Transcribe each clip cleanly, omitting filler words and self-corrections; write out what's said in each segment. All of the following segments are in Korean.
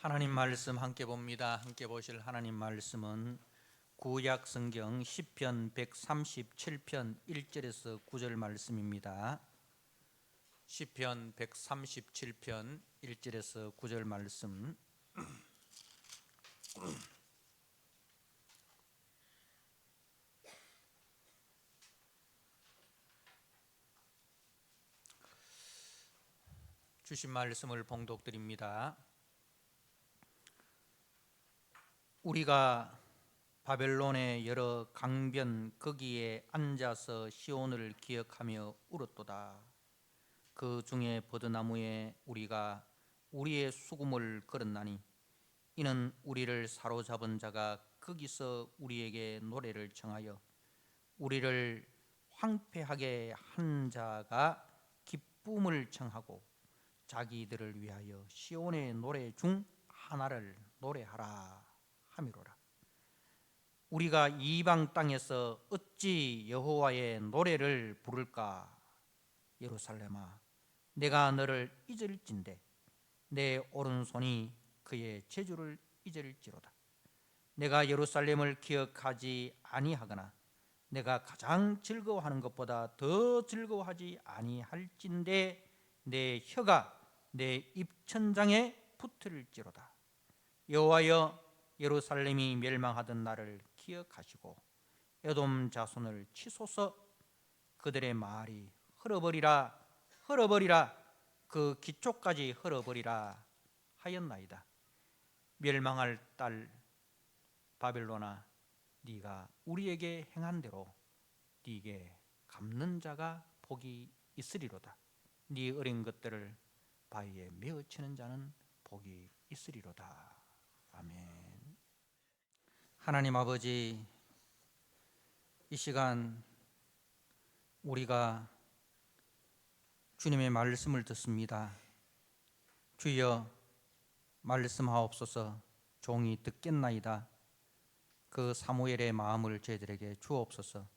하나님 말씀 함께 봅니다. 함께 보실 하나님 말씀은 구약 성경 시편 137편 1절에서 9절 말씀입니다. 시편 137편 1절에서 9절 말씀. 주신 말씀을 봉독드립니다. 우리가 바벨론의 여러 강변 거기에 앉아서 시온을 기억하며 울었도다. 그 중에 버드나무에 우리가 우리의 수금을 걸었나니 이는 우리를 사로잡은 자가 거기서 우리에게 노래를 청하여 우리를 황폐하게 한 자가 기쁨을 청하고 자기들을 위하여 시온의 노래 중 하나를 노래하라 함이로라. 우리가 이방 땅에서 어찌 여호와의 노래를 부를까? 예루살렘아, 내가 너를 잊을진대 내 오른손이 그의 재주를 잊을지로다. 내가 예루살렘을 기억하지 아니하거나 내가 가장 즐거워하는 것보다 더 즐거워하지 아니할진대 내 혀가 내 입천장에 붙을지로다. 여호와여, 예루살렘이 멸망하던 날을 기억하시고 에돔 자손을 치소서. 그들의 말이 헐어버리라 헐어버리라 그 기초까지 헐어버리라 하였나이다. 멸망할 딸 바벨론아, 네가 우리에게 행한 대로 네게 갚는 자가 복이 있으리로다. 네 어린 것들을 바위에 메어치는 자는 복이 있으리로다. 아멘. 하나님 아버지, 이 시간 우리가 주님의 말씀을 듣습니다. 주여 말씀하옵소서. 종이 듣겠나이다. 그 사무엘의 마음을 저희들에게 주옵소서.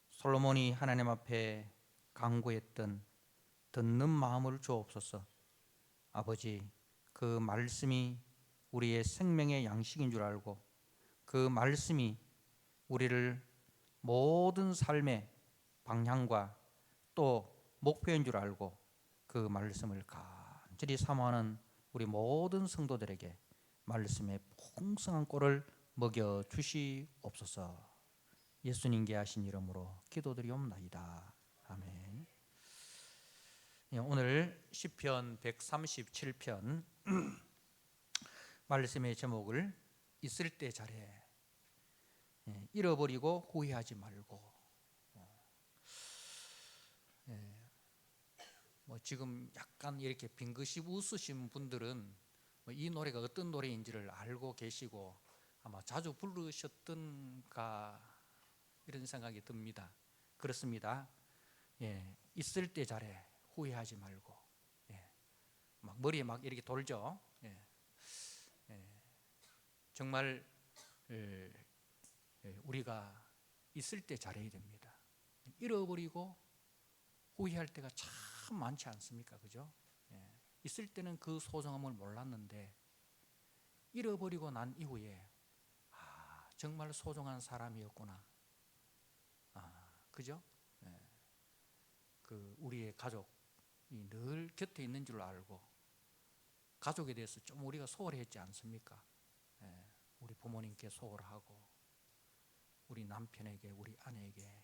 솔로몬이 하나님 앞에 간구했던 듣는 마음을 주옵소서. 아버지, 그 말씀이 우리의 생명의 양식인 줄 알고 그 말씀이 우리를 모든 삶의 방향과 또 목표인 줄 알고 그 말씀을 간절히 사모하는 우리 모든 성도들에게 말씀의 풍성한 꼴을 먹여 주시옵소서. 예수님께 하신 이름으로 기도드리옵나이다. 아멘. 오늘 시편 137편 말씀의 제목을 있을 때 잘해, 잃어버리고 후회하지 말고. 지금 약간 이렇게 빙긋이 웃으신 분들은 이 노래가 어떤 노래인지를 알고 계시고 아마 자주 부르셨던가 이런 생각이 듭니다. 그렇습니다. 있을 때 잘해, 후회하지 말고. 막 머리에 막 이렇게 돌죠. 정말 우리가 있을 때 잘해야 됩니다. 잃어버리고 후회할 때가 참 많지 않습니까? 그죠? 있을 때는 그 소중함을 몰랐는데 잃어버리고 난 이후에 정말 소중한 사람이었구나. 그죠? 그 우리의 가족이 늘 곁에 있는 줄 알고 가족에 대해서 좀 우리가 소홀했지 않습니까? 우리 부모님께 소홀하고 우리 남편에게, 우리 아내에게,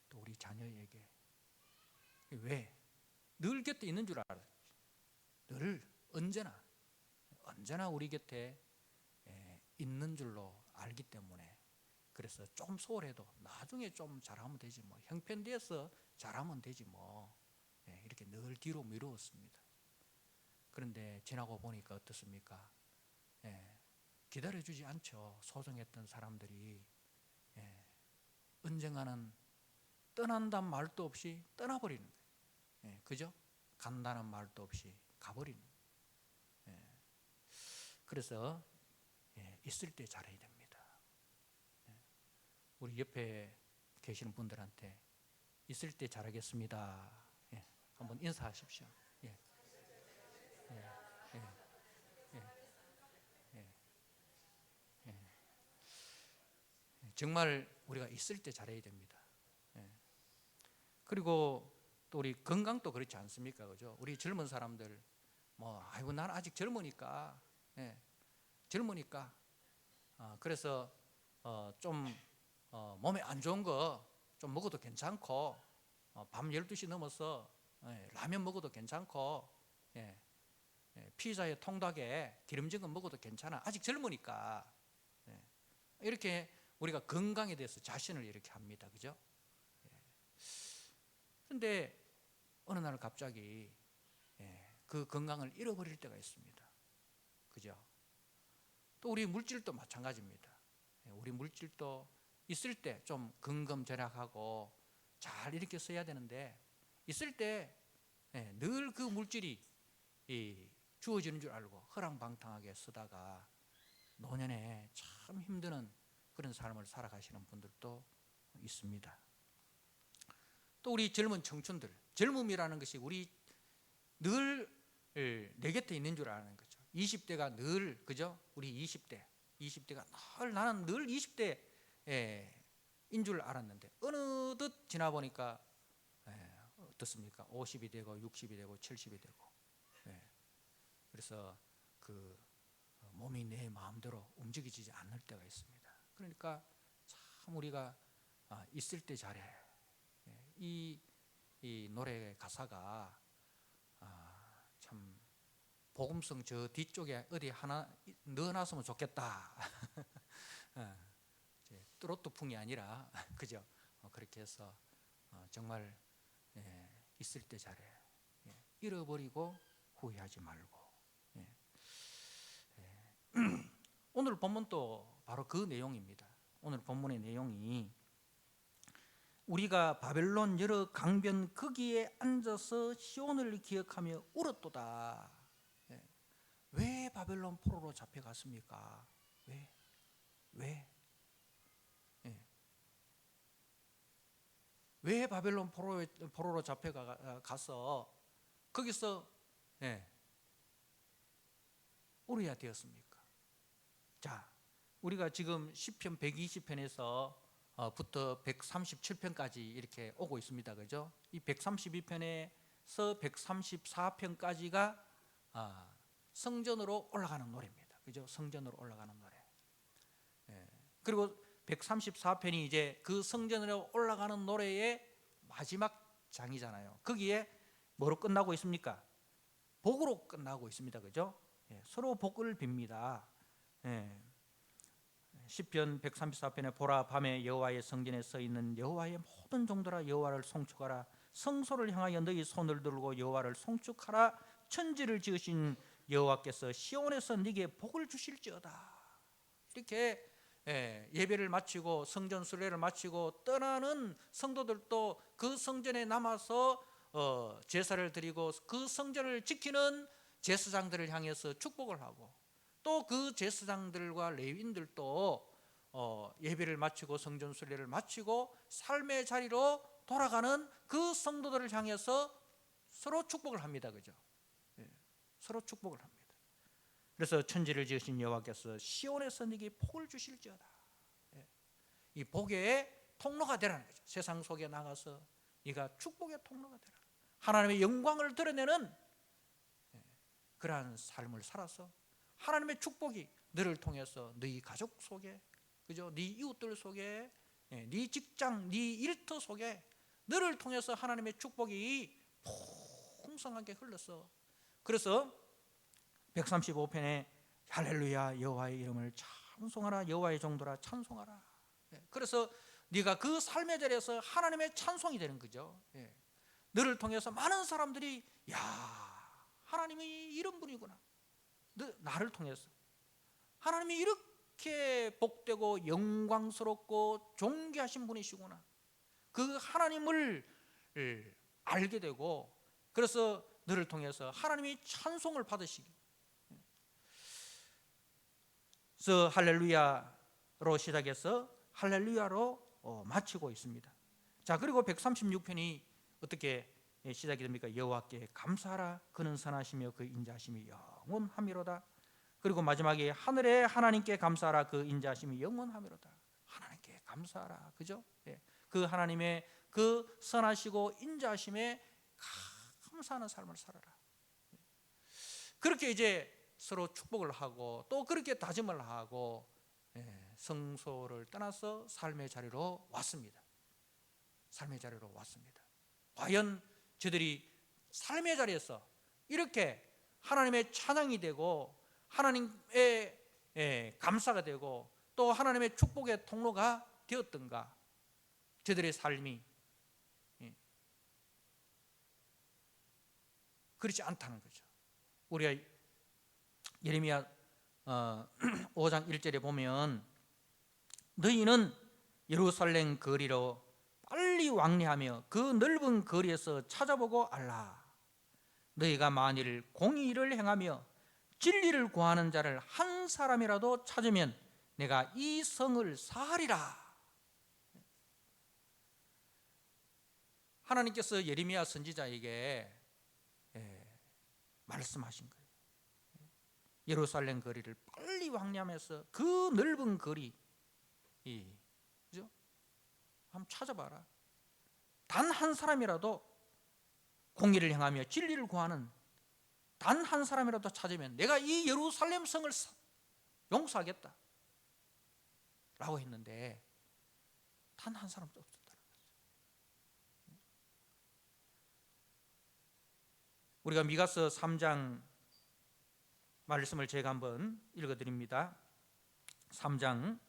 또 우리 자녀에게. 왜? 늘 곁에 있는 줄 알아요. 늘 언제나 우리 곁에 있는 줄로 알기 때문에 그래서 좀 소홀해도 나중에 좀 잘하면 되지 뭐, 형편돼서 잘하면 되지 뭐, 이렇게 늘 뒤로 미루었습니다. 그런데 지나고 보니까 어떻습니까? 기다려주지 않죠. 소중했던 사람들이 언젠가는 떠난다는 말도 없이 떠나버리는 거예요. 그죠? 간다는 말도 없이 가버리는 거예요. 그래서 있을 때 잘해야 됩니다. 우리 옆에 계시는 분들한테 있을 때 잘하겠습니다. 한번 인사하십시오. 정말 우리가 있을 때 잘해야 됩니다. 그리고 또 우리 건강도 그렇지 않습니까? 그죠? 우리 젊은 사람들 아이고 난 아직 젊으니까, 젊으니까 그래서 좀 몸에 안 좋은 거 좀 먹어도 괜찮고, 밤 12시 넘어서 라면 먹어도 괜찮고, 피자에 통닭에 기름진 거 먹어도 괜찮아. 아직 젊으니까. 이렇게 우리가 건강에 대해서 자신을 이렇게 합니다. 그죠? 그런데 어느 날 갑자기 그 건강을 잃어버릴 때가 있습니다. 그죠? 또 우리 물질도 마찬가지입니다. 우리 물질도 있을 때 좀 근검절약하고 잘 이렇게 써야 되는데, 있을 때 늘 그 물질이 주어지는 줄 알고 허랑방탕하게 쓰다가 노년에 참 힘드는 그런 삶을 살아가시는 분들도 있습니다. 또 우리 젊은 청춘들, 젊음이라는 것이 우리 늘 내 곁에 있는 줄 아는 거죠. 20대가 늘, 그죠? 우리 20대가 늘 나는 늘 20대인 줄 알았는데 어느덧 지나보니까 어떻습니까? 50이 되고 60이 되고 70이 되고, 그래서 그 몸이 내 마음대로 움직이지 않을 때가 있습니다. 그러니까 참 우리가 있을 때 잘해. 이 노래 가사가 참 복음성 저 뒤쪽에 어디 하나 넣어놨으면 좋겠다. 트로트풍이 아니라 그죠? 그렇게 해서 정말 있을 때 잘해. 잃어버리고 후회하지 말고. 오늘 본문도 바로 그 내용입니다. 오늘 본문의 내용이 우리가 바벨론 여러 강변 거기에 앉아서 시온을 기억하며 울었도다. 왜 바벨론 포로로 잡혀갔습니까? 왜 바벨론 포로로 잡혀가서 거기서 울어야 되었습니까? 자, 우리가 지금 시편 120편에서 부터 137편까지 이렇게 오고 있습니다. 그죠? 이 132편에서 134편까지가 성전으로 올라가는 노래입니다. 그죠? 성전으로 올라가는 노래. 그리고 134편이 이제 그 성전으로 올라가는 노래의 마지막 장이잖아요. 거기에 뭐로 끝나고 있습니까? 복으로 끝나고 있습니다. 그죠? 서로 복을 빕니다. 시편 134편에 보라 밤에 여호와의 성전에 서 있는 여호와의 모든 종들아 여호와를 송축하라. 성소를 향하여 너희 손을 들고 여호와를 송축하라. 천지를 지으신 여호와께서 시온에서 네게 복을 주실지어다. 이렇게 예배를 마치고 성전 순례를 마치고 떠나는 성도들도 그 성전에 남아서 제사를 드리고 그 성전을 지키는 제사장들을 향해서 축복을 하고, 또 그 제사장들과 레위인들도 예배를 마치고 성전 순례를 마치고 삶의 자리로 돌아가는 그 성도들을 향해서 서로 축복을 합니다. 그죠? 서로 축복을 합니다. 그래서 천지를 지으신 여호와께서 시온에서 네게 복을 주실지어다. 이 복의 통로가 되라는 거죠. 세상 속에 나가서 네가 축복의 통로가 되라. 하나님의 영광을 드러내는 그러한 삶을 살아서 하나님의 축복이 너를 통해서 네 가족 속에, 그죠? 네 이웃들 속에, 네 직장, 네 일터 속에 너를 통해서 하나님의 축복이 풍성하게 흘러서, 그래서 135편에 할렐루야 여호와의 이름을 찬송하라. 여호와의 종들아 찬송하라. 그래서 네가 그 삶의 자리에서 하나님의 찬송이 되는 거죠. 너를 통해서 많은 사람들이 야, 하나님이 이런 분이구나. 나를 통해서 하나님이 이렇게 복되고 영광스럽고 존귀하신 분이시구나. 그 하나님을 알게 되고, 그래서 너를 통해서 하나님이 찬송을 받으시기. 그래서 할렐루야로 시작해서 할렐루야로 마치고 있습니다. 자, 그리고 136편이 어떻게 시작이 됩니까? 여호와께 감사하라. 그는 선하시며 그 인자하심이 영원하미로다. 그리고 마지막에 하늘에 하나님께 감사하라. 그 인자하심이 영원하미로다. 하나님께 감사하라. 그죠? 예. 그 하나님의 그 선하시고 인자하심에 감사하는 삶을 살아라. 그렇게 이제 서로 축복을 하고 또 그렇게 다짐을 하고 성소를 떠나서 삶의 자리로 왔습니다. 삶의 자리로 왔습니다. 과연 저들이 삶의 자리에서 이렇게 하나님의 찬양이 되고 하나님의 감사가 되고 또 하나님의 축복의 통로가 되었던가? 저들의 삶이 그렇지 않다는 거죠. 우리가 예레미야 5장 1절에 보면 너희는 예루살렘 거리로 빨리 왕래하며 그 넓은 거리에서 찾아보고 알라. 너희가 만일 공의를 행하며 진리를 구하는 자를 한 사람이라도 찾으면 내가 이 성을 사하리라. 하나님께서 예레미야 선지자에게 말씀하신 거예요. 예루살렘 거리를 빨리 왕래하면서 그 넓은 거리, 그죠? 한번 찾아봐라. 단 한 사람이라도 공의를 행하며 진리를 구하는 단 한 사람이라도 찾으면 내가 이 예루살렘 성을 용서하겠다 라고 했는데 단 한 사람도 없었다는 거죠. 우리가 미가서 3장 말씀을 제가 한번 읽어드립니다. 3장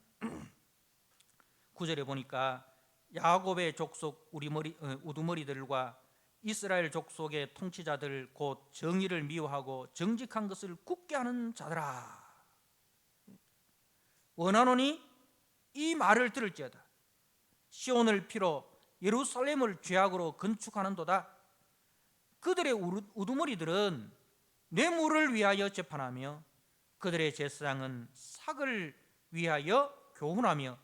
9절에 보니까 야곱의 족속 우두머리들과 이스라엘 족속의 통치자들 곧 정의를 미워하고 정직한 것을 굳게 하는 자들아, 원하노니 이 말을 들을지어다. 시온을 피로 예루살렘을 죄악으로 건축하는도다. 그들의 우두머리들은 뇌물을 위하여 재판하며 그들의 제사장은 삭을 위하여 교훈하며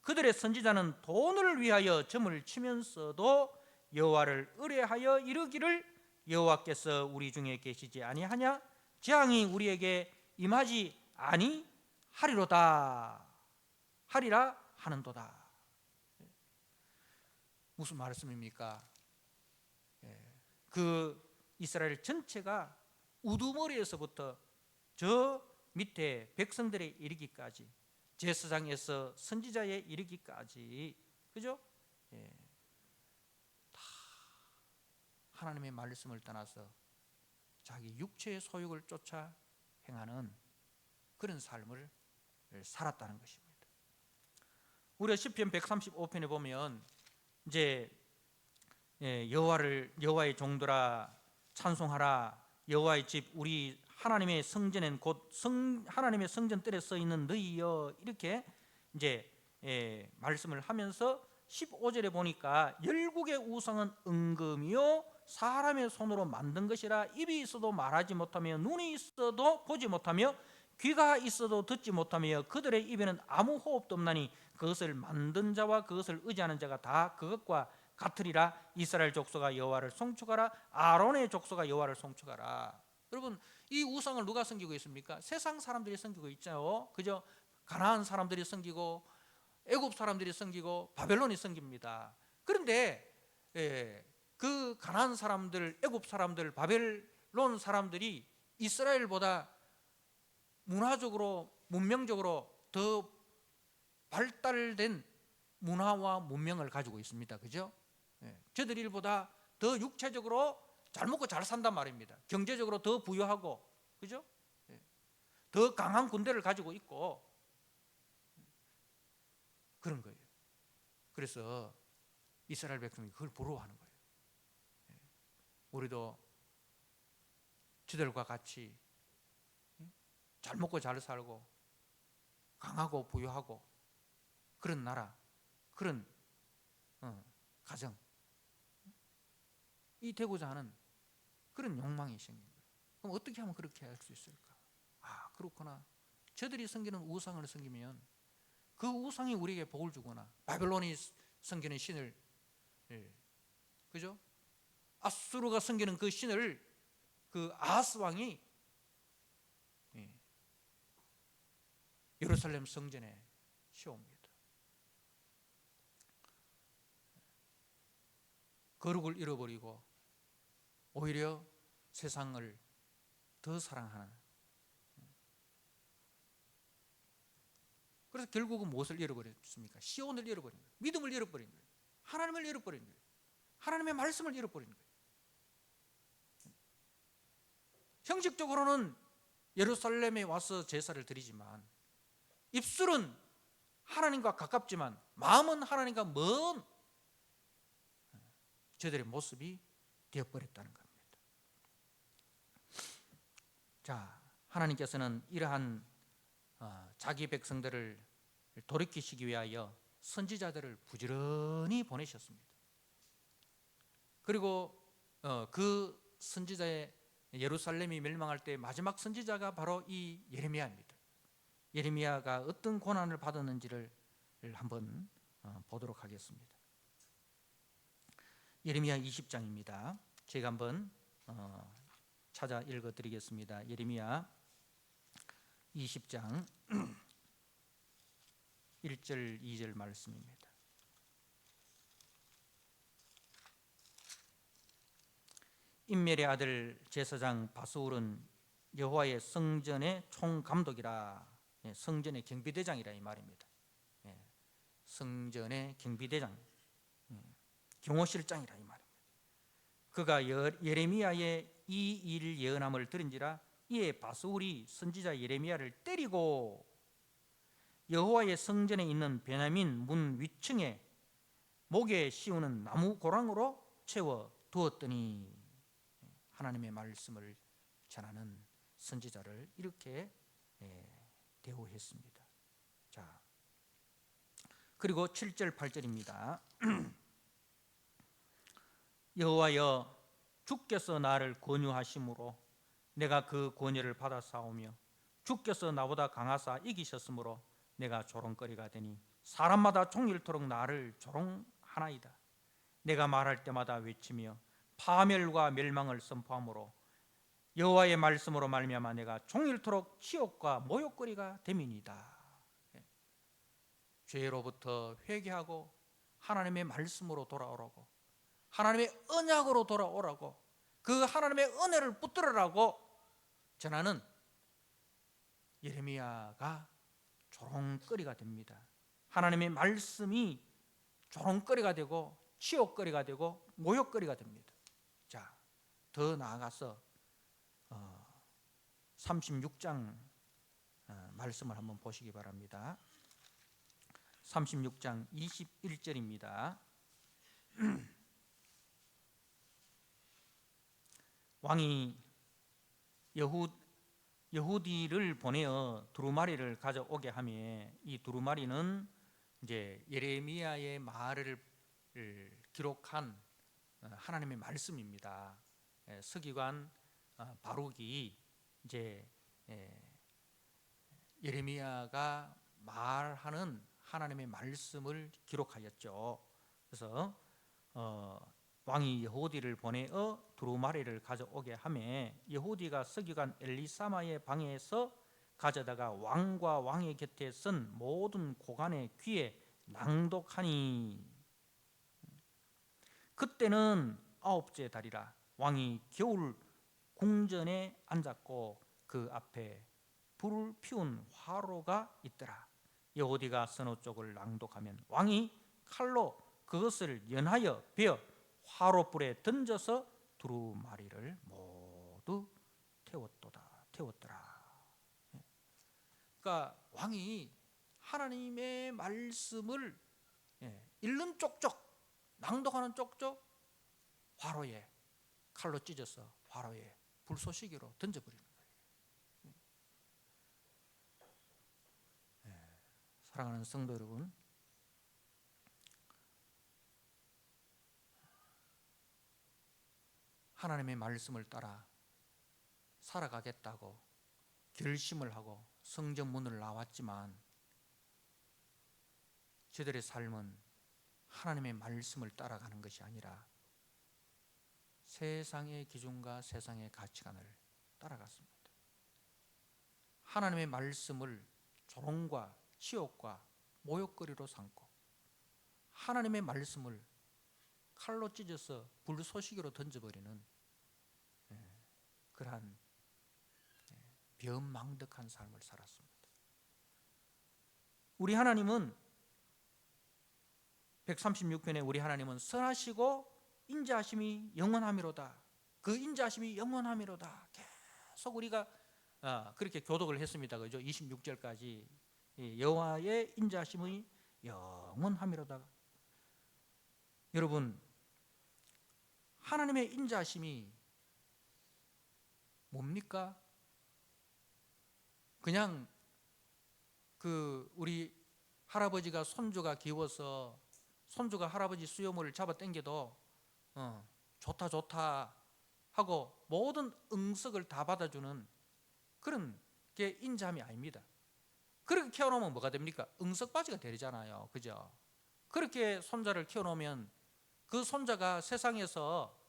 그들의 선지자는 돈을 위하여 점을 치면서도 여호와를 의뢰하여 이르기를 여호와께서 우리 중에 계시지 아니하냐? 재앙이 우리에게 임하지 아니하리로다 하리라 하는도다. 무슨 말씀입니까? 그 이스라엘 전체가 우두머리에서부터 저 밑에 백성들에 이르기까지, 제사장에서 선지자에 이르기까지, 그죠? 다 하나님의 말씀을 떠나서 자기 육체의 소욕을 쫓아 행하는 그런 삶을 살았다는 것입니다. 우리가 시편 135편에 보면 이제 여호와의 종들아 찬송하라. 여호와의 집 우리 하나님의 성전엔 곧 하나님의 성전뜰에 서 있는 너희여, 이렇게 이제 말씀을 하면서 15절에 보니까 열국의 우상은 은금이요 사람의 손으로 만든 것이라. 입이 있어도 말하지 못하며 눈이 있어도 보지 못하며 귀가 있어도 듣지 못하며 그들의 입에는 아무 호흡도 없나니 그것을 만든 자와 그것을 의지하는 자가 다 그것과 같으리라. 이스라엘 족속아 여호와를 송축하라. 아론의 족속아 여호와를 송축하라. 여러분, 이 우상을 누가 섬기고 있습니까? 세상 사람들이 섬기고 있죠. 그죠? 가나안 사람들이 섬기고 애굽 사람들이 섬기고 바벨론이 섬깁니다. 그런데 그 가나안 사람들, 애굽 사람들, 바벨론 사람들이 이스라엘보다 문화적으로 문명적으로 더 발달된 문화와 문명을 가지고 있습니다. 그죠? 저들 일보다 더 육체적으로 잘 먹고 잘 산단 말입니다. 경제적으로 더 부유하고, 그죠? 더 강한 군대를 가지고 있고 그런 거예요. 그래서 이스라엘 백성이 그걸 부러워하는 거예요. 우리도 저들과 같이 잘 먹고 잘 살고 강하고 부유하고 그런 나라, 그런 가정, 이 되고자 하는 그런 욕망이 생긴 거예요. 그럼 어떻게 하면 그렇게 할 수 있을까? 아, 그렇구나. 저들이 섬기는 우상을 섬기면 그 우상이 우리에게 복을 주거나, 바벨론이 섬기는 신을, 그죠? 아수르가 섬기는 그 신을 그 아하스 왕이 예루살렘 성전에 씌웁니다. 거룩을 잃어버리고 오히려 세상을 더 사랑하는, 그래서 결국은 무엇을 잃어버렸습니까? 시온을 잃어버린 거예요. 믿음을 잃어버린 거예요. 하나님을 잃어버린 거예요. 하나님의 말씀을 잃어버린 거예요. 형식적으로는 예루살렘에 와서 제사를 드리지만 입술은 하나님과 가깝지만 마음은 하나님과 먼 저들의 모습이 되어버렸다는 겁니다. 자, 하나님께서는 이러한 자기 백성들을 돌이키시기 위하여 선지자들을 부지런히 보내셨습니다. 그리고 그 선지자의 예루살렘이 멸망할 때 마지막 선지자가 바로 이 예레미야입니다. 예레미야가 어떤 고난을 받았는지를 한번 보도록 하겠습니다. 예레미야 20장입니다. 제가 한번 찾아 읽어드리겠습니다. 예레미야 20장 1절 2절 말씀입니다. 임멜의 아들 제사장 바스울은 여호와의 성전의 총감독이라, 성전의 경비대장이라 이 말입니다. 성전의 경비대장, 경호실장이라 이 말입니다. 그가 예레미야의 이 일 예언함을 들은지라 이에 바스울이 선지자 예레미야를 때리고 여호와의 성전에 있는 베냐민 문 위층에 목에 씌우는 나무 고랑으로 채워 두었더니, 하나님의 말씀을 전하는 선지자를 이렇게 대우했습니다. 자, 그리고 7절 8절입니다. 여호와여, 주께서 나를 권유하심으로 내가 그 권유를 받아 싸우며 주께서 나보다 강하사 이기셨으므로 내가 조롱거리가 되니 사람마다 종일토록 나를 조롱하나이다. 내가 말할 때마다 외치며 파멸과 멸망을 선포하므로 여호와의 말씀으로 말미암아 내가 종일토록 치욕과 모욕거리가 됨이니이다. 죄로부터 회개하고 하나님의 말씀으로 돌아오라고, 하나님의 언약으로 돌아오라고, 그 하나님의 은혜를 붙들으라고 전하는 예레미야가 조롱거리가 됩니다. 하나님의 말씀이 조롱거리가 되고 치욕거리가 되고 모욕거리가 됩니다. 자, 더 나아가서 36장 말씀을 한번 보시기 바랍니다. 36장 21절입니다. 왕이 여후디를 보내어 두루마리를 가져오게 하며, 이 두루마리는 이제 예레미야의 말을 기록한 하나님의 말씀입니다. 서기관 바룩이 이제 예레미야가 말하는 하나님의 말씀을 기록하였죠. 그래서 왕이 여후디를 보내어 두루마리를 가져오게 하며 여후디가 서기관 엘리사마의 방에서 가져다가 왕과 왕의 곁에 선 모든 고관의 귀에 낭독하니, 그때는 9째 달이라. 왕이 겨울 궁전에 앉았고 그 앞에 불을 피운 화로가 있더라. 여후디가 서너 쪽을 낭독하면 왕이 칼로 그것을 연하여 베어 화로불에 던져서 두루마리를 모두 태웠더라. 그러니까 왕이 하나님의 말씀을 읽는 쪽쪽, 낭독하는 쪽쪽 화로에 칼로 찢어서 화로에 불쏘시개로 던져버리는 거예요. 사랑하는 성도 여러분, 하나님의 말씀을 따라 살아가겠다고 결심을 하고 성전 문을 나왔지만 저들의 삶은 하나님의 말씀을 따라가는 것이 아니라 세상의 기준과 세상의 가치관을 따라갔습니다. 하나님의 말씀을 조롱과 치욕과 모욕거리로 삼고 하나님의 말씀을 칼로 찢어서 불쏘시개로 던져버리는 그러한 변망덕한 삶을 살았습니다. 우리 하나님은 136편에 우리 하나님은 선하시고 인자하심이 영원하미로다. 그 인자하심이 영원하미로다. 계속 우리가 그렇게 교독을 했습니다. 그죠? 26절까지 여호와의 인자하심이 영원하미로다. 여러분, 하나님의 인자하심이 뭡니까? 그냥 우리 할아버지가 손주가 귀여워서 손주가 할아버지 수염을 잡아 당겨도 좋다 좋다 하고 모든 응석을 다 받아주는 그런 게 인자함이 아닙니다. 그렇게 키워놓으면 뭐가 됩니까? 응석바지가 되잖아요. 그죠? 그렇게 손자를 키워놓으면 그 손자가 세상에서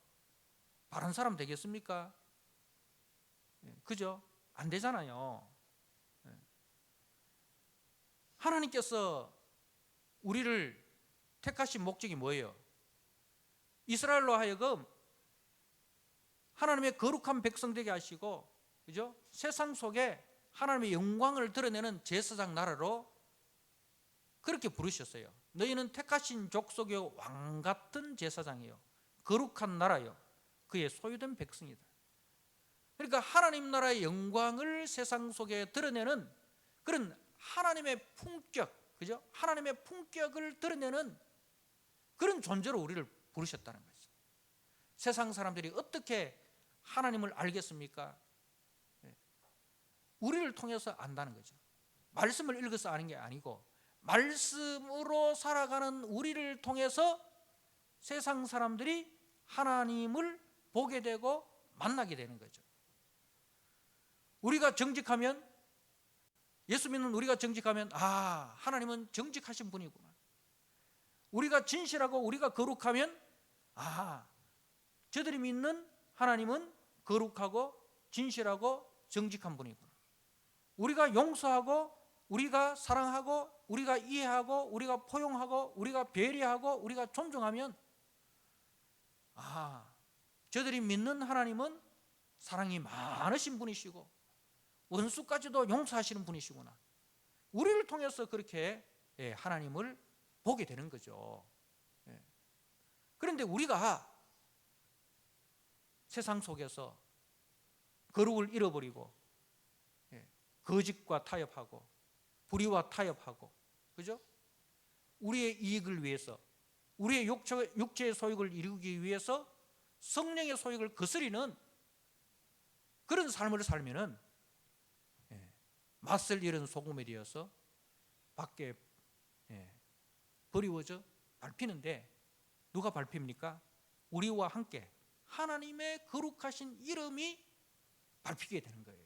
바른 사람 되겠습니까? 그죠? 안 되잖아요. 하나님께서 우리를 택하신 목적이 뭐예요? 이스라엘로 하여금 하나님의 거룩한 백성 되게 하시고, 그죠? 세상 속에 하나님의 영광을 드러내는 제사장 나라로 그렇게 부르셨어요. 너희는 택하신 족속의 왕 같은 제사장이요, 거룩한 나라요, 그의 소유된 백성이다. 그러니까 하나님 나라의 영광을 세상 속에 드러내는 그런 하나님의 품격, 그죠? 하나님의 품격을 드러내는 그런 존재로 우리를 부르셨다는 거죠. 세상 사람들이 어떻게 하나님을 알겠습니까? 우리를 통해서 안다는 거죠. 말씀을 읽어서 아는 게 아니고 말씀으로 살아가는 우리를 통해서 세상 사람들이 하나님을 보게 되고 만나게 되는 거죠. 우리가 정직하면, 예수 믿는 우리가 정직하면 하나님은 정직하신 분이구나. 우리가 진실하고 우리가 거룩하면 저들이 믿는 하나님은 거룩하고 진실하고 정직한 분이구나. 우리가 용서하고 우리가 사랑하고 우리가 이해하고 우리가 포용하고 우리가 배려하고 우리가 존중하면 저들이 믿는 하나님은 사랑이 많으신 분이시고 원수까지도 용서하시는 분이시구나. 우리를 통해서 그렇게 하나님을 보게 되는 거죠. 그런데 우리가 세상 속에서 거룩을 잃어버리고 거짓과 타협하고 불의와 타협하고, 그죠? 우리의 이익을 위해서, 우리의 육체의 소욕을 이루기 위해서 성령의 소욕을 거스리는 그런 삶을 살면은 맛을 잃은 소금이 되어서 밖에 버리워져 밟히는데, 누가 밟힙니까? 우리와 함께 하나님의 거룩하신 이름이 밟히게 되는 거예요.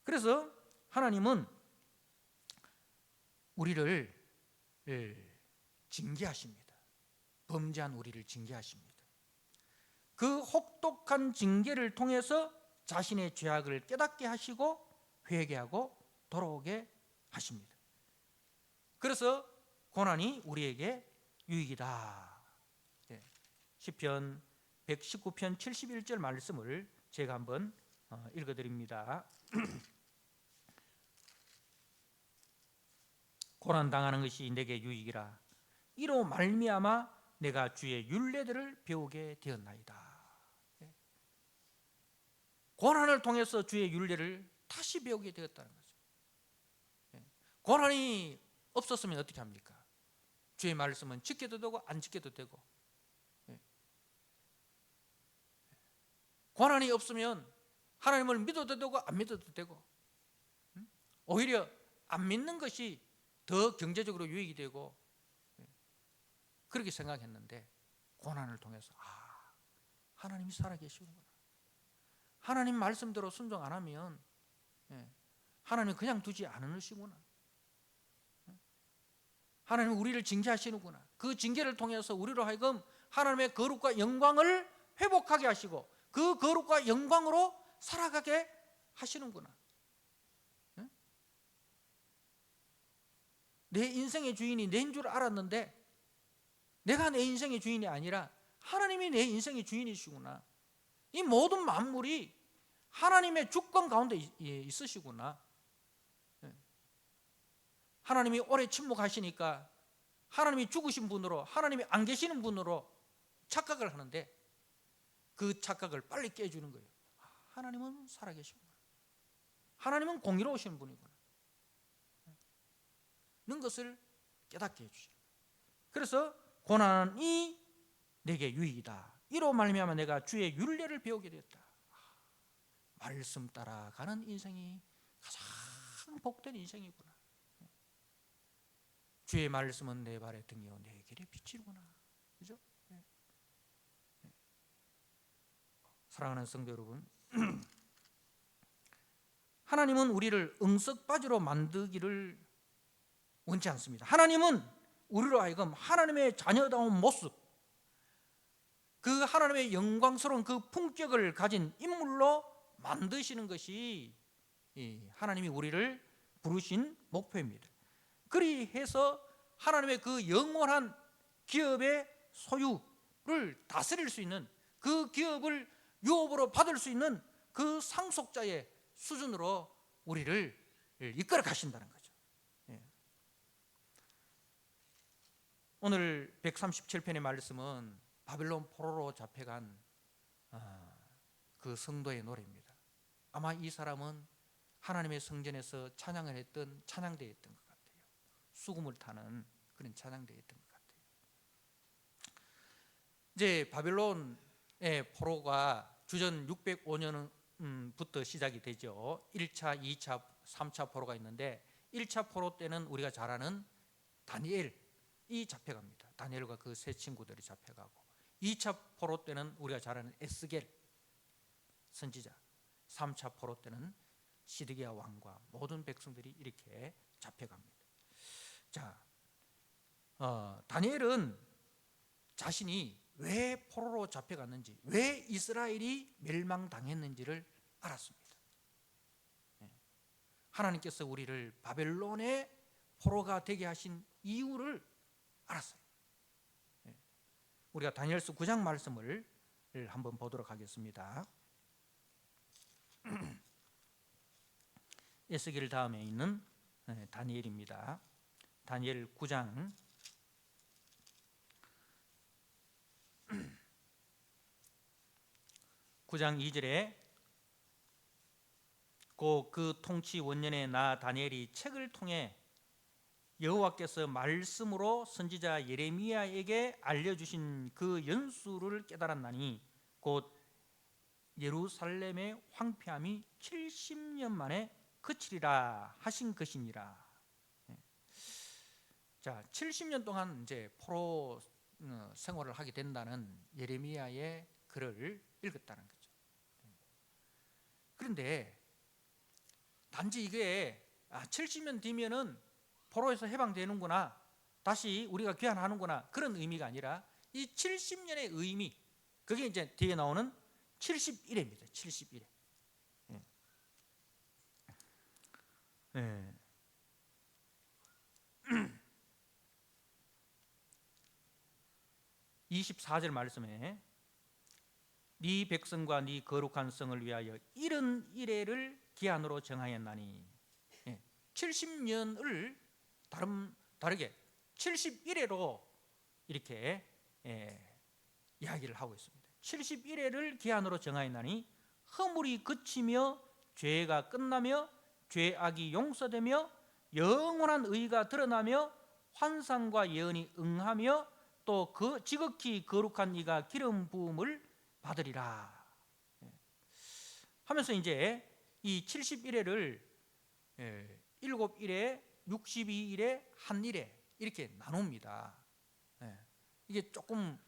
그래서 하나님은 우리를 징계하십니다. 범죄한 우리를 징계하십니다. 그 혹독한 징계를 통해서 자신의 죄악을 깨닫게 하시고 회개하고 돌아오게 하십니다. 그래서 고난이 우리에게 유익이다. 시편 119편 71절 말씀을 제가 한번 읽어드립니다. 고난당하는 것이 내게 유익이라. 이로 말미암아 내가 주의 율례들을 배우게 되었나이다. 고난을 통해서 주의 율례를 다시 배우게 되었다는 거죠. 고난이 없었으면 어떻게 합니까? 주의 말씀은 지켜도 되고 안 지켜도 되고, 고난이 없으면 하나님을 믿어도 되고 안 믿어도 되고, 오히려 안 믿는 것이 더 경제적으로 유익이 되고, 그렇게 생각했는데 고난을 통해서 하나님이 살아계시구나. 하나님 말씀대로 순종 안 하면 하나님 그냥 두지 않으시구나. 하나님 우리를 징계하시는구나. 그 징계를 통해서 우리로 하여금 하나님의 거룩과 영광을 회복하게 하시고 그 거룩과 영광으로 살아가게 하시는구나. 내 인생의 주인이 내인 줄 알았는데 내가 내 인생의 주인이 아니라 하나님이 내 인생의 주인이시구나. 이 모든 만물이 하나님의 주권 가운데 있으시구나. 하나님이 오래 침묵하시니까 하나님이 죽으신 분으로, 하나님이 안 계시는 분으로 착각을 하는데 그 착각을 빨리 깨주는 거예요. 하나님은 살아계시구나. 하나님은 공의로우신 분이구나. 는 것을 깨닫게 해주시죠. 그래서 고난이 내게 유익이다. 이로 말미암아 내가 주의 율례를 배우게 되었다. 말씀 따라가는 인생이 가장 복된 인생이구나. 주의 말씀은 내 발의 등이요 내 길의 빛이구나. 그죠? 네. 사랑하는 성도 여러분, 하나님은 우리를 응석바지로 만들기를 원치 않습니다. 하나님은 우리로 하여금 하나님의 자녀다운 모습, 그 하나님의 영광스러운 그 품격을 가진 인물로 만드시는 것이 하나님이 우리를 부르신 목표입니다. 그리해서 하나님의 그 영원한 기업의 소유를 다스릴 수 있는, 그 기업을 유업으로 받을 수 있는 그 상속자의 수준으로 우리를 이끌어 가신다는 거죠. 오늘 137편의 말씀은 바벨론 포로로 잡혀간 그 성도의 노래입니다. 아마 이 사람은 하나님의 성전에서 찬양을 했던 찬양대였던 것 같아요. 수금을 타는 그런 찬양대였던 것 같아요. 이제 바벨론의 포로가 주전 605년부터 시작이 되죠. 1차, 2차, 3차 포로가 있는데 1차 포로 때는 우리가 잘 아는 다니엘이 잡혀갑니다. 다니엘과 그 세 친구들이 잡혀가고, 2차 포로 때는 우리가 잘 아는 에스겔 선지자, 3차 포로 때는 시드기야 왕과 모든 백성들이 이렇게 잡혀갑니다. 자, 다니엘은 자신이 왜 포로로 잡혀갔는지, 왜 이스라엘이 멸망당했는지를 알았습니다. 하나님께서 우리를 바벨론의 포로가 되게 하신 이유를 알았어요. 우리가 다니엘서 9장 말씀을 한번 보도록 하겠습니다. 에스겔 다음에 있는 다니엘입니다. 다니엘 9장 9장 2절에 그 통치 원년에 나 다니엘이 책을 통해 여호와께서 말씀으로 선지자 예레미야에게 알려주신 그 연수를 깨달았나니 곧 예루살렘의 황폐함이 70년 만에 그치리라 하신 것이니라. 자, 70년 동안 이제 포로 생활을 하게 된다는 예레미야의 글을 읽었다는 거죠. 그런데 단지 이게 70년 뒤면은 포로에서 해방되는구나, 다시 우리가 귀환하는구나, 그런 의미가 아니라 이 70년의 의미, 그게 이제 뒤에 나오는 71회입니다. 71회. 24절 말씀에 네 백성과 네 거룩한 성을 위하여 71회를 기한으로 정하였나니, 70년을 다르게 71회로 이렇게 이야기를 하고 있습니다. 71회를 기한으로 정하였나니 허물이 그치며 죄가 끝나며 죄악이 용서되며 영원한 의가 드러나며 환상과 예언이 응하며 또 그 지극히 거룩한 이가 기름 부음을 받으리라 하면서 이제 이 71회를 7일에 62일에 한 일에 이렇게 나눕니다. 이게 조금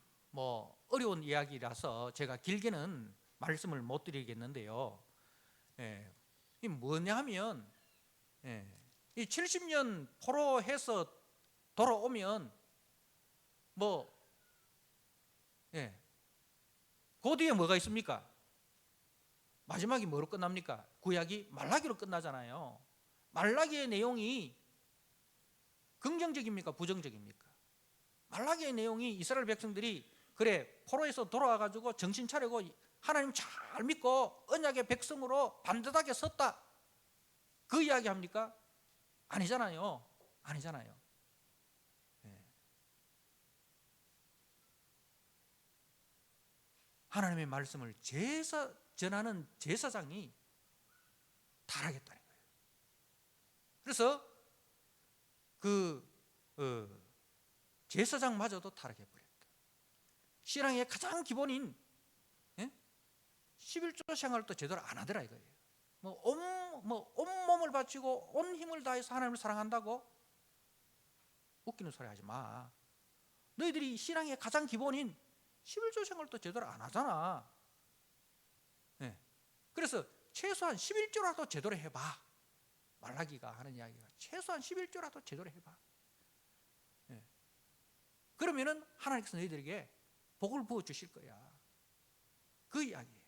어려운 이야기라서 제가 길게는 말씀을 못 드리겠는데요. 이 뭐냐 하면 이 70년 포로해서 돌아오면 그 뒤에 뭐가 있습니까? 마지막이 뭐로 끝납니까? 구약이 말라기로 말라기의 내용이 긍정적입니까? 부정적입니까? 말라기의 내용이 이스라엘 백성들이 그래 포로에서 돌아와가지고 정신 차리고 하나님 잘 믿고 언약의 백성으로 반듯하게 섰다, 그 이야기 합니까? 아니잖아요. 아니잖아요. 하나님의 말씀을 전하는 제사장이 타락했다는 거예요. 그래서 제사장마저도 타락해버렸다. 신앙의 가장 기본인 11조 생활도 제대로 안 하더라 이거예요. 온몸을 바치고 온 힘을 다해서 하나님을 사랑한다고? 웃기는 소리 하지 마. 너희들이 신앙의 가장 기본인 11조 생활도 제대로 안 하잖아. 그래서 최소한 11조라도 제대로 해봐. 말라기가 하는 이야기가 최소한 11조라도 제대로 해봐. 그러면은 하나님께서 너희들에게 복을 부어 주실 거야. 그 이야기예요.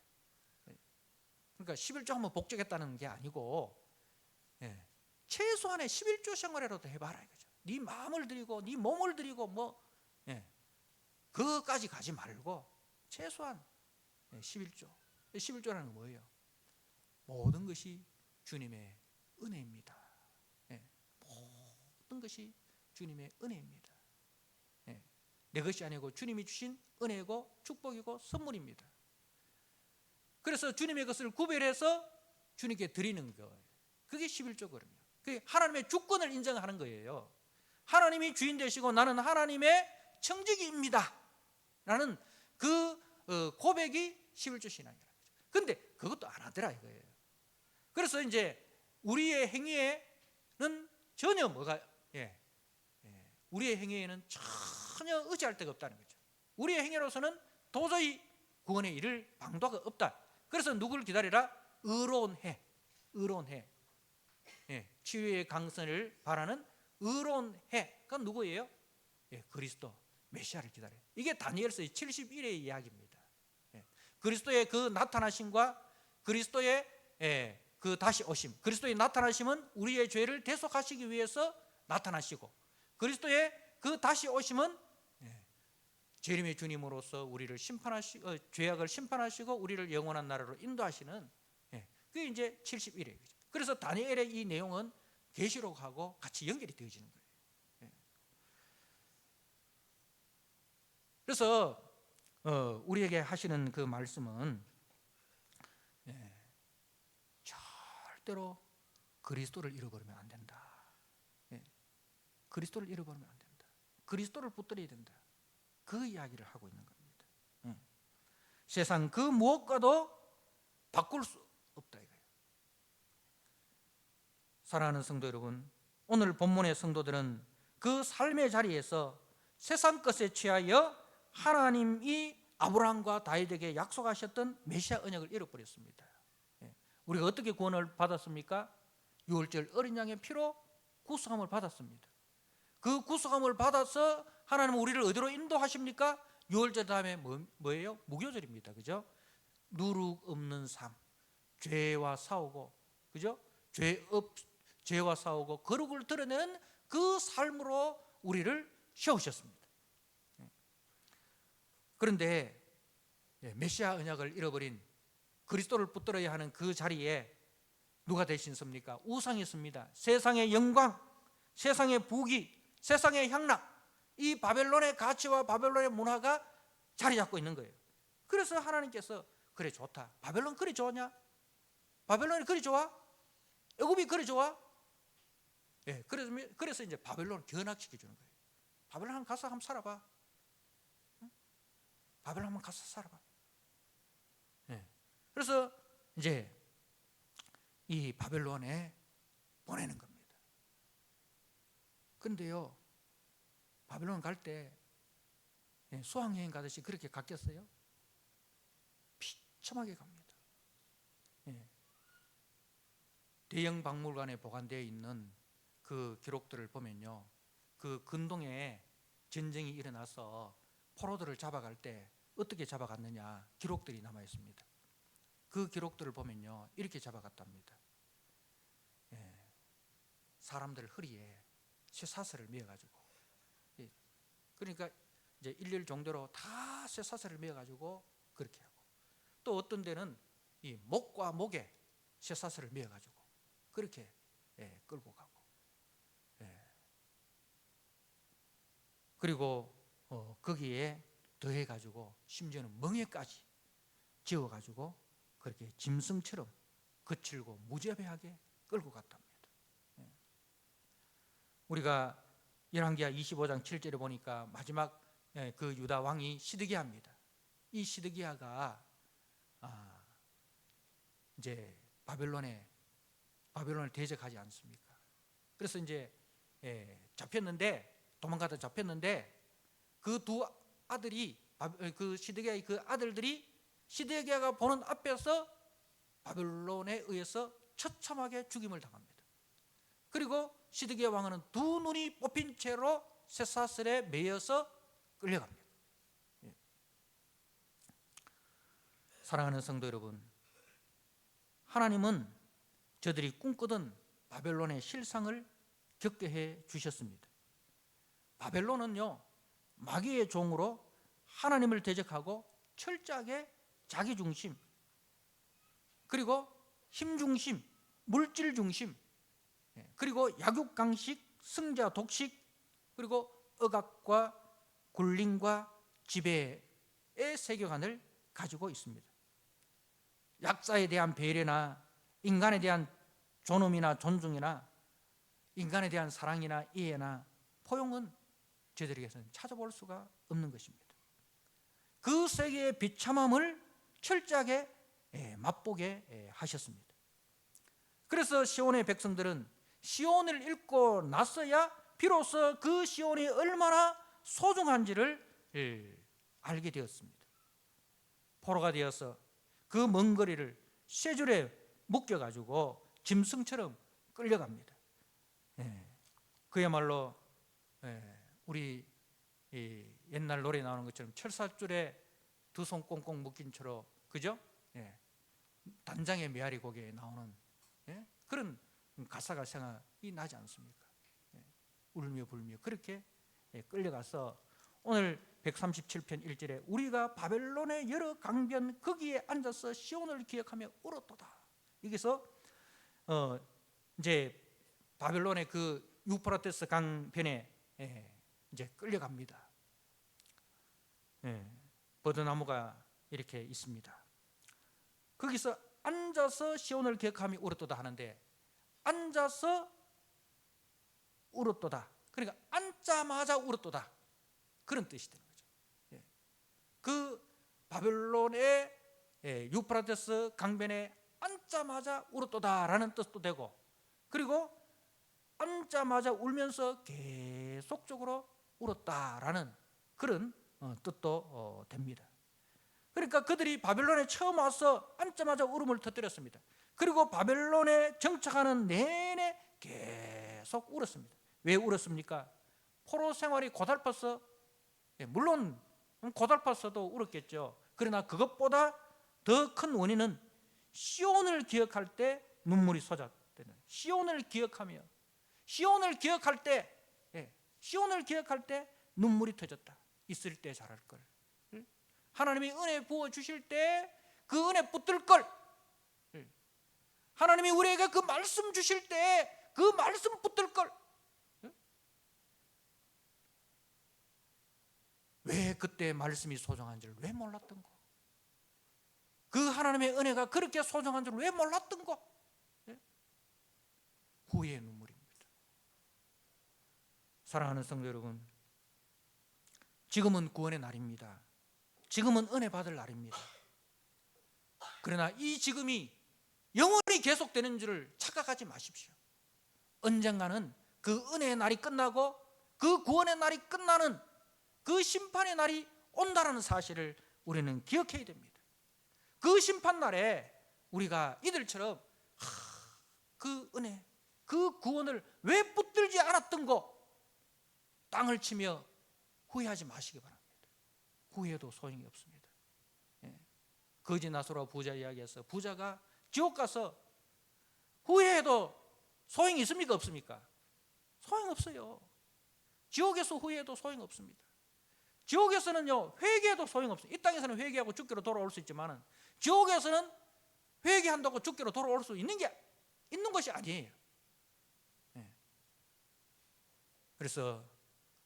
그러니까 11조 하면 복 주겠다는 게 아니고 최소한의 11조 생활이라도 해봐라 이거죠. 네 마음을 드리고 네 몸을 드리고 그거까지 가지 말고 최소한 11조. 11조라는 건 뭐예요? 모든 것이 주님의 은혜입니다. 모든 것이 주님의 은혜입니다. 내 것이 아니고 주님이 주신 은혜고 축복이고 선물입니다. 그래서 주님의 것을 구별해서 주님께 드리는 거예요. 그게 11조거든요. 그게 하나님의 주권을 인정하는 거예요. 하나님이 주인 되시고 나는 하나님의 청지기입니다 라는 그 고백이 11조 신앙이라는 거죠. 근데 그것도 안 하더라 이거예요. 그래서 이제 우리의 행위에는 전혀 우리의 행위에는 전혀 의지할 데가 없다는 거죠. 우리의 행위로서는 도저히 구원에 이를 방도가 없다. 그래서 누구를 기다리라? 의로운 해. 치유의 강선을 바라는 의로운 해가 누구예요? 그리스도 메시아를 기다려요. 이게 다니엘서 71의 이야기입니다. 그리스도의 그 나타나심과 그리스도의 그 다시 오심, 그리스도의 나타나심은 우리의 죄를 대속하시기 위해서 나타나시고, 그리스도의 그 다시 오심은 재림의 주님으로서 우리를 죄악을 심판하시고 우리를 영원한 나라로 인도하시는, 그게 이제 71회죠. 그래서 다니엘의 이 내용은 계시록하고 같이 연결이 되어지는 거예요. 그래서 우리에게 하시는 그 말씀은 절대로 그리스도를 잃어버리면 안 된다. 그리스도를 잃어버리면 안 된다. 그리스도를 붙들어야 된다. 그 이야기를 하고 있는 겁니다. 세상 그 무엇과도 바꿀 수 없다 이거예요. 사랑하는 성도 여러분, 오늘 본문의 성도들은 그 삶의 자리에서 세상 것에 취하여 하나님이 아브라함과 다윗에게 약속하셨던 메시아 언약을 잃어버렸습니다. 우리가 어떻게 구원을 받았습니까? 유월절 어린 양의 피로 구속함을 받았습니다. 그 구속함을 받아서 하나님은 우리를 어디로 인도하십니까? 유월절 다음에 뭐예요? 무교절입니다. 그죠? 누룩 없는 삶, 죄와 싸우고, 그죠? 죄와 싸우고 거룩을 드러내는 그 삶으로 우리를 세우셨습니다. 그런데 메시아 언약을 잃어버린, 그리스도를 붙들어야 하는 그 자리에 누가 대신 섭니까? 우상이 있습니다. 세상의 영광, 세상의 부귀, 세상의 향락, 이 바벨론의 가치와 바벨론의 문화가 자리 잡고 있는 거예요. 그래서 하나님께서 그래 좋다. 바벨론 그리 좋냐? 바벨론이 그리 좋아? 애굽이 그리 좋아? 그래서 이제 바벨론을 견학시켜 주는 거예요. 바벨론 한번 가서 한번 살아봐. 바벨론 한번 가서 살아봐. 그래서 이제 이 바벨론에 보내는 겁니다. 그런데요, 바벨론 갈 때 수학여행 가듯이 그렇게 갔겠어요? 비참하게 갑니다. 대형 박물관에 보관되어 있는 그 기록들을 보면요, 그 근동에 전쟁이 일어나서 포로들을 잡아갈 때 어떻게 잡아갔느냐 기록들이 남아 있습니다. 그 기록들을 보면요, 이렇게 잡아갔답니다. 사람들 허리에 쇠사슬을 매어가지고 그러니까 이제 일일 정도로 다 쇠사슬을 매어가지고 그렇게 하고, 또 어떤 데는 이 목과 목에 쇠사슬을 매어가지고 그렇게 끌고 가고, 그리고 거기에 더해가지고 심지어는 멍에까지 지어가지고 그렇게 짐승처럼 거칠고 무자비하게 끌고 갔답니다. 우리가 열왕기하 25장 7절에 보니까 마지막 그 유다 왕이 시드기야입니다. 이 시드기야가 이제 바벨론을 대적하지 않습니까? 그래서 이제 도망가다 잡혔는데 그 두 아들이, 그 시드기야의 그 아들들이 시드기야가 보는 앞에서 바벨론에 의해서 처참하게 죽임을 당합니다. 그리고 시드기야 왕은 두 눈이 뽑힌 채로 쇠사슬에 매여서 끌려갑니다. 사랑하는 성도 여러분, 하나님은 저들이 꿈꾸던 바벨론의 실상을 겪게 해 주셨습니다. 바벨론은요, 마귀의 종으로 하나님을 대적하고 철저하게 자기 중심, 그리고 힘 중심, 물질 중심, 그리고 약육강식, 승자 독식, 그리고 억압과 굴림과 지배의 세계관을 가지고 있습니다. 약자에 대한 배려나 인간에 대한 존엄이나 존중이나 인간에 대한 사랑이나 이해나 포용은 저들에게서는 찾아볼 수가 없는 것입니다. 그 세계의 비참함을 철저하게 맛보게 하셨습니다. 그래서 시온의 백성들은 시온을 읽고 나서야 비로소 그 시온이 얼마나 소중한지를 알게 되었습니다. 포로가 되어서 그 먼 거리를 쇠줄에 묶여가지고 짐승처럼 끌려갑니다. 그야말로 우리 옛날 노래 나오는 것처럼 철사줄에 두 손 꽁꽁 묶인 채로, 그죠? 단장의 메아리 곡에 나오는 그런 가사가 생각이 나지 않습니까? 울며 불며 그렇게 끌려가서 오늘 137편 1절에 우리가 바벨론의 여러 강변 거기에 앉아서 시온을 기억하며 울었도다. 여기서 이제 바벨론의 그 유프라테스 강변에 이제 끌려갑니다. 버드나무가 이렇게 있습니다. 거기서 앉아서 시온을 기억하며 울었도다 하는데, 앉아서 울었도다, 그러니까 앉자마자 울었도다, 그런 뜻이 되는 거죠. 그 바벨론의 유프라테스 강변에 앉자마자 울었도다라는 뜻도 되고, 그리고 앉자마자 울면서 계속적으로 울었다라는 그런 뜻도 됩니다. 그러니까 그들이 바벨론에 처음 와서 앉자마자 울음을 터뜨렸습니다. 그리고 바벨론에 정착하는 내내 계속 울었습니다. 왜 울었습니까? 포로 생활이 고달파서, 물론 고달파서도 울었겠죠. 그러나 그것보다 더 큰 원인은 시온을 기억할 때 눈물이 쏟아지는, 시온을 기억하며 시온을 기억할 때 눈물이 터졌다. 있을 때 잘할 걸, 하나님이 은혜 부어주실 때 그 은혜 붙들 걸, 하나님이 우리에게 그 말씀 주실 때 그 말씀 붙들 걸, 왜 그때 말씀이 소중한 줄 왜 몰랐던 거, 그 하나님의 은혜가 그렇게 소중한 줄 왜 몰랐던 거, 후회의 눈물입니다. 사랑하는 성도 여러분, 지금은 구원의 날입니다. 지금은 은혜 받을 날입니다. 그러나 이 지금이 영원히 계속되는 줄을 착각하지 마십시오. 언젠가는 그 은혜의 날이 끝나고 그 구원의 날이 끝나는 그 심판의 날이 온다는 사실을 우리는 기억해야 됩니다. 그 심판날에 우리가 이들처럼 그 은혜, 그 구원을 왜 붙들지 않았던 거 땅을 치며 후회하지 마시기 바랍니다. 후회도 소용이 없습니다. 거지 나사로 부자 이야기에서 부자가 지옥 가서 후회해도 소용이 있습니까? 없습니까? 소용없어요. 지옥에서 후회해도 소용없습니다. 지옥에서는요 회개해도 소용없어요. 이 땅에서는 회개하고 죽기로 돌아올 수 있지만 지옥에서는 회개한다고 죽기로 돌아올 수 있는 것이 아니에요. 네. 그래서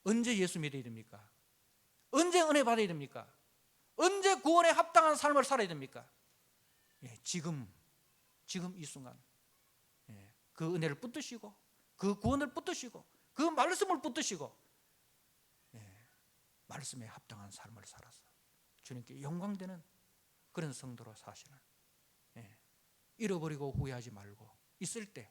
언제 예수 믿어야 됩니까? 언제 은혜 받아야 됩니까? 언제 구원에 합당한 삶을 살아야 됩니까? 예, 지금 이 순간 그 은혜를 붙드시고 그 구원을 붙드시고 그 말씀을 붙드시고 말씀에 합당한 삶을 살아서 주님께 영광되는 그런 성도로 사시는, 잃어버리고 후회하지 말고 있을 때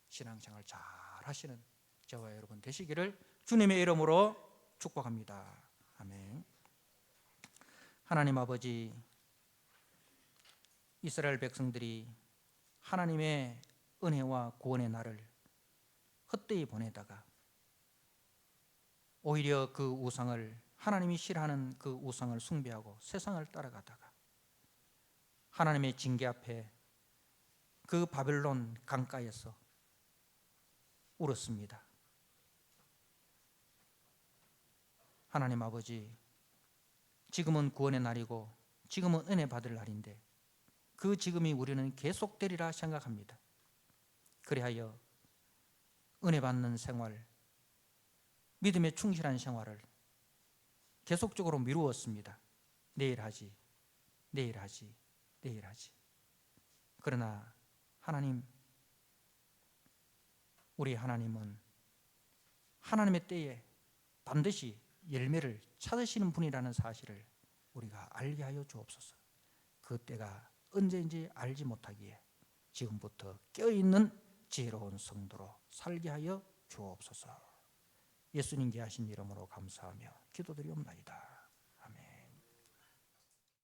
신앙생활 잘 하시는 저와 여러분 되시기를 주님의 이름으로 축복합니다. 아멘. 하나님 아버지, 이스라엘 백성들이 하나님의 은혜와 구원의 날을 헛되이 보내다가 오히려 그 우상을, 하나님이 싫어하는 그 우상을 숭배하고 세상을 따라가다가 하나님의 징계 앞에 그 바벨론 강가에서 울었습니다. 하나님 아버지, 지금은 구원의 날이고 지금은 은혜 받을 날인데 그 지금이 우리는 계속되리라 생각합니다. 그리하여 은혜 받는 생활, 믿음에 충실한 생활을 계속적으로 미루었습니다. 내일 하지. 그러나 하나님, 우리 하나님은 하나님의 때에 반드시 열매를 찾으시는 분이라는 사실을 우리가 알게 하여 주옵소서. 그 때가 언제인지 알지 못하기에 지금부터 깨어있는 지혜로운 성도로 살게 하여 주옵소서. 예수님께 하신 이름으로 감사하며 기도드리옵나이다.